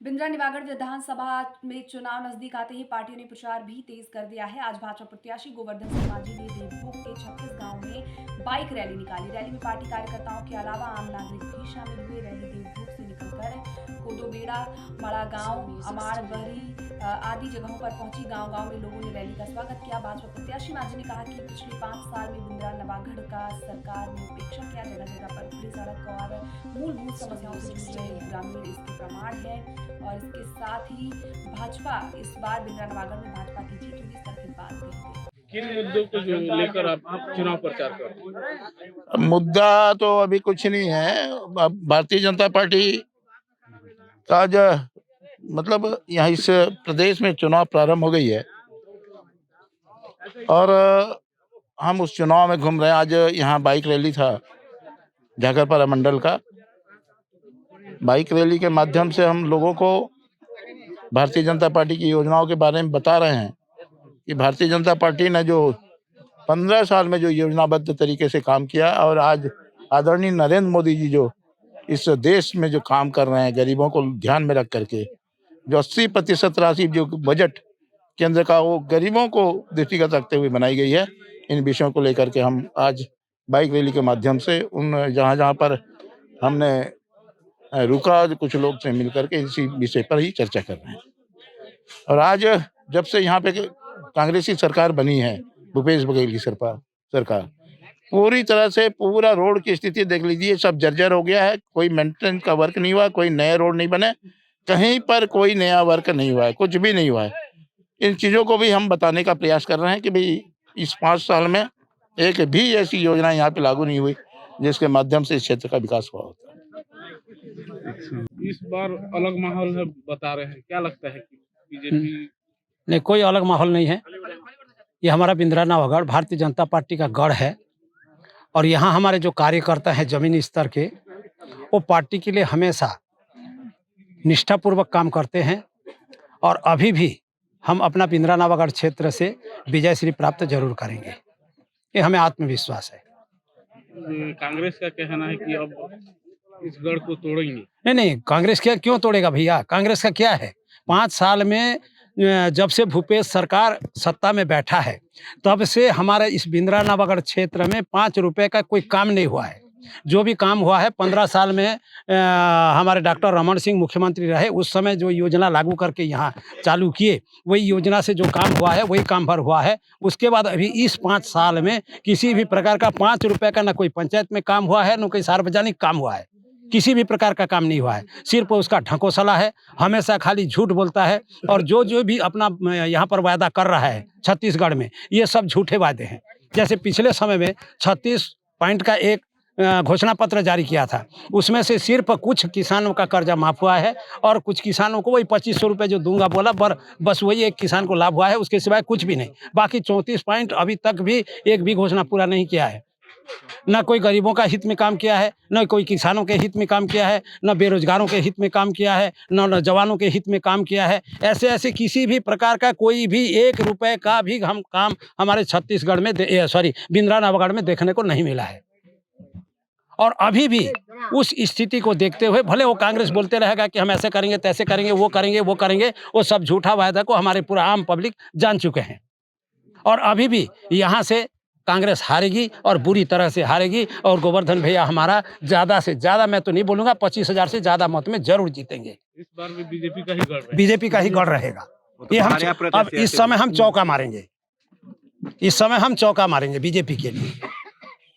बिंद्रा नवागढ़ विधानसभा में चुनाव नजदीक आते ही पार्टियों ने प्रचार भी तेज कर दिया है। आज भाजपा प्रत्याशी गोवर्धन सिंह ने देवभोग के 36 गांव में बाइक रैली निकाली। रैली में पार्टी कार्यकर्ताओं के अलावा आम नागरिक भी शामिल हुए। रैली देवभोग से निकलकर कोदोबेड़ा, मड़ा गांव, अमाड़ बहरी आदि जगहों पर पहुंची। गांव-गांव में लोगों ने रैली का स्वागत किया। भाजपा प्रत्याशी मांझी ने कहा कि पिछले 5 साल में बिंद्रा नवागढ़ का सरकार ने उपेक्षा किया। जगह-जगह पर खुली सड़क और मूलभूत समस्याओं से जूझ रहे ग्रामीण इसके प्रमाण है। और इसके साथ ही भाजपा इस बार बिंद्रा नवागढ़ में भाजपा की जीत होगी, इस तरह की बात कही। किन मुद्दों को लेकर आप चुनाव प्रचार कर रहे हैं? मुद्दा तो अभी कुछ नहीं है। भारतीय जनता पार्टी का जो मतलब यहाँ इस प्रदेश में चुनाव प्रारंभ हो गई है और हम उस चुनाव में घूम रहे हैं। आज यहाँ बाइक रैली था झाकरपारा मंडल का। बाइक रैली के माध्यम से हम लोगों को भारतीय जनता पार्टी की योजनाओं के बारे में बता रहे हैं कि भारतीय जनता पार्टी ने जो 15 साल में जो योजनाबद्ध तरीके से काम किया और आज आदरणीय नरेंद्र मोदी जी जो इस देश में जो काम कर रहे हैं, गरीबों को ध्यान में रख करके जो 80% राशि जो बजट केंद्र का वो गरीबों को दृष्टिगत रखते हुए बनाई गई है। इन विषयों को लेकर के हम आज बाइक रैली के माध्यम से उन जहाँ पर हमने रुका कुछ लोग से मिलकर के इसी विषय पर ही चर्चा कर रहे हैं। और आज जब से यहाँ पे कांग्रेसी सरकार बनी है, भूपेश बघेल की सरकार पूरी तरह से पूरा रोड की स्थिति देख लीजिए, सब जर्जर हो गया है। कोई मेंटेनेंस का वर्क नहीं हुआ, कोई नए रोड नहीं बने, कहीं पर कोई नया वर्क नहीं हुआ है, कुछ भी नहीं हुआ है। इन चीज़ों को भी हम बताने का प्रयास कर रहे हैं कि भाई इस 5 साल में एक भी ऐसी योजना यहाँ पे लागू नहीं हुई जिसके माध्यम से इस क्षेत्र का विकास हुआ होता है। इस बार अलग माहौल है बता रहे हैं, क्या लगता है कि बीजेपी? नहीं, कोई अलग माहौल नहीं है। ये हमारा बिंद्रा नवागढ़ भारतीय जनता पार्टी का गढ़ है और यहाँ हमारे जो कार्यकर्ता हैं जमीनी स्तर के, वो पार्टी के लिए हमेशा निष्ठापूर्वक काम करते हैं और अभी भी हम अपना बिंद्रा नवागढ़ क्षेत्र से विजय श्री प्राप्त जरूर करेंगे, ये हमें आत्मविश्वास है। कांग्रेस का कहना है कि अब इस गढ़ को तोड़ेंगे। नहीं, कांग्रेस क्या क्यों तोड़ेगा भैया? कांग्रेस का क्या है? 5 साल में जब से भूपेश सरकार सत्ता में बैठा है तब से हमारे इस बिंद्रा नवागढ़ क्षेत्र में 5 रुपए का कोई काम नहीं हुआ है। जो भी काम हुआ है 15 साल में हमारे डॉक्टर रमन सिंह मुख्यमंत्री रहे, उस समय जो योजना लागू करके यहाँ चालू किए, वही योजना से जो काम हुआ है वही काम भर हुआ है। उसके बाद अभी इस 5 साल में किसी भी प्रकार का 5 रुपए का न कोई पंचायत में काम हुआ है, न कोई सार्वजनिक काम हुआ है। किसी भी प्रकार का काम नहीं हुआ है। सिर्फ उसका ढकोसला है, हमेशा खाली झूठ बोलता है और जो भी अपना यहाँ पर वायदा कर रहा है छत्तीसगढ़ में, ये सब झूठे वादे हैं। जैसे पिछले समय में 36 पॉइंट का एक घोषणा पत्र जारी किया था, उसमें से सिर्फ कुछ किसानों का कर्जा माफ हुआ है और कुछ किसानों को वही 2500 रुपये जो दूंगा बोला, बस वही एक किसान को लाभ हुआ है, उसके सिवाय कुछ भी नहीं। बाकी 34 पॉइंट अभी तक भी एक भी घोषणा पूरा नहीं किया है। न कोई गरीबों का हित में काम किया है, न कोई किसानों के हित में काम किया है, न बेरोजगारों के हित में काम किया है, न जवानों के हित में काम किया है। ऐसे किसी भी प्रकार का कोई भी 1 रुपए का भी हम काम हमारे छत्तीसगढ़ में बिंद्रा नवागढ़ में देखने को नहीं मिला है। और अभी भी उस स्थिति को देखते हुए भले वो कांग्रेस बोलते रहेगा कि हम ऐसे करेंगे, तैसे करेंगे, वो करेंगे, वो करेंगे, वो सब झूठा वायदा को हमारे पूरा आम पब्लिक जान चुके हैं। और अभी भी यहाँ से कांग्रेस हारेगी और बुरी तरह से हारेगी और गोवर्धन भैया हमारा ज़्यादा से ज़्यादा, मैं तो नहीं बोलूँगा, 25,000 से ज़्यादा मत में जरूर जीतेंगे। इस बार भी बीजेपी का ही गढ़ रहेगा। बीजेपी का ही गढ़ रहेगा। ये हम अब इस समय हम चौका मारेंगे, इस समय हम चौका मारेंगे बीजेपी के लिए।